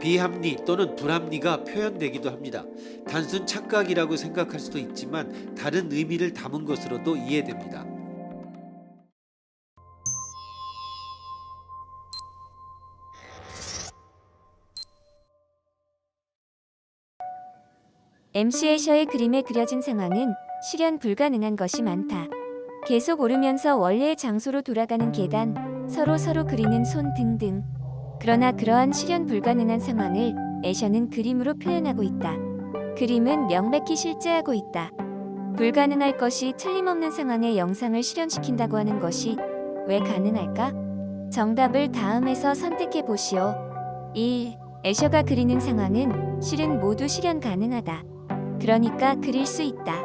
비합리 또는 불합리가 표현되기도 합니다. 단순 착각이라고 생각할 수도 있지만 다른 의미를 담은 것으로도 이해됩니다. MC 애셔의 그림에 그려진 상황은 실현 불가능한 것이 많다. 계속 오르면서 원래의 장소로 돌아가는 계단, 서로 그리는 손 등등. 그러나 그러한 실현 불가능한 상황을 애셔는 그림으로 표현하고 있다. 그림은 명백히 실제하고 있다. 불가능할 것이 틀림없는 상황의 영상을 실현시킨다고 하는 것이 왜 가능할까? 정답을 다음에서 선택해 보시오. 1. 애셔가 그리는 상황은 실은 모두 실현 가능하다. 그러니까 그릴 수 있다.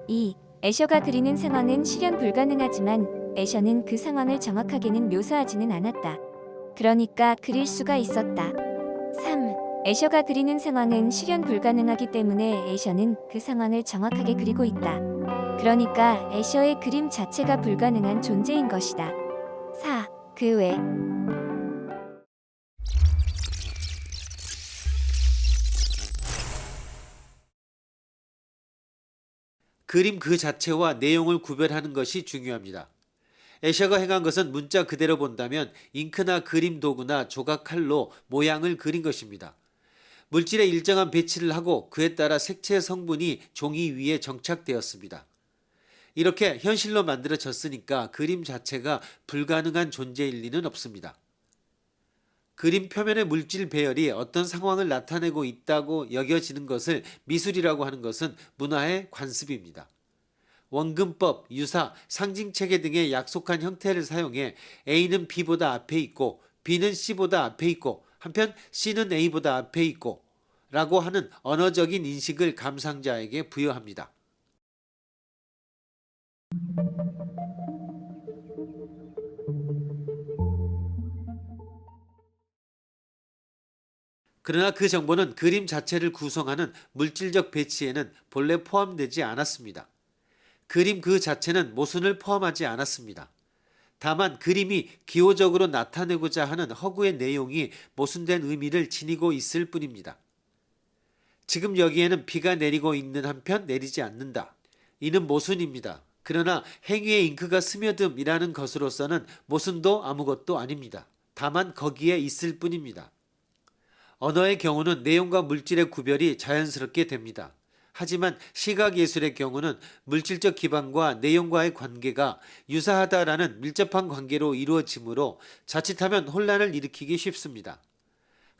2. 애셔가 그리는 상황은 실현 불가능하지만 애셔는 그 상황을 정확하게는 묘사하지는 않았다. 그러니까 그릴 수가 있었다. 3. 애셔가 그리는 상황은 실현 불가능하기 때문에 애셔는 그 상황을 정확하게 그리고 있다. 그러니까 애셔의 그림 자체가 불가능한 존재인 것이다. 4. 그 외. 그림 그 자체와 내용을 구별하는 것이 중요합니다. 애셔가 행한 것은 문자 그대로 본다면 잉크나 그림 도구나 조각칼로 모양을 그린 것입니다. 물질에 일정한 배치를 하고 그에 따라 색채 성분이 종이 위에 정착되었습니다. 이렇게 현실로 만들어졌으니까 그림 자체가 불가능한 존재일 리는 없습니다. 그림 표면의 물질 배열이 어떤 상황을 나타내고 있다고 여겨지는 것을 미술이라고 하는 것은 문화의 관습입니다. 원근법, 유사, 상징체계 등의 약속한 형태를 사용해 A는 B보다 앞에 있고 B는 C보다 앞에 있고 한편 C는 A보다 앞에 있고 라고 하는 언어적인 인식을 감상자에게 부여합니다. 그러나 그 정보는 그림 자체를 구성하는 물질적 배치에는 본래 포함되지 않았습니다. 그림 그 자체는 모순을 포함하지 않았습니다. 다만 그림이 기호적으로 나타내고자 하는 허구의 내용이 모순된 의미를 지니고 있을 뿐입니다. 지금 여기에는 비가 내리고 있는 한편 내리지 않는다. 이는 모순입니다. 그러나 행위에 잉크가 스며듦이라는 것으로서는 모순도 아무것도 아닙니다. 다만 거기에 있을 뿐입니다. 언어의 경우는 내용과 물질의 구별이 자연스럽게 됩니다. 하지만 시각예술의 경우는 물질적 기반과 내용과의 관계가 유사하다라는 밀접한 관계로 이루어지므로 자칫하면 혼란을 일으키기 쉽습니다.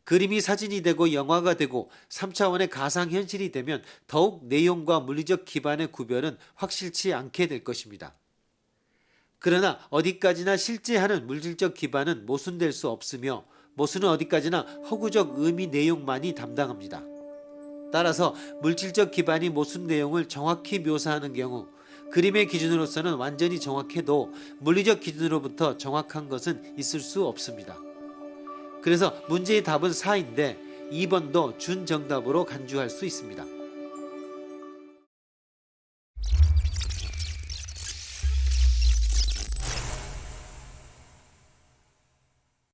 그림이 사진이 되고 영화가 되고 3차원의 가상현실이 되면 더욱 내용과 물리적 기반의 구별은 확실치 않게 될 것입니다. 그러나 어디까지나 실제하는 물질적 기반은 모순될 수 없으며 모순은 어디까지나 허구적 의미 내용만이 담당합니다. 따라서 물질적 기반이 모순 내용을 정확히 묘사하는 경우 그림의 기준으로서는 완전히 정확해도 물리적 기준으로부터 정확한 것은 있을 수 없습니다. 그래서 문제의 답은 4인데 2번도 준정답으로 간주할 수 있습니다.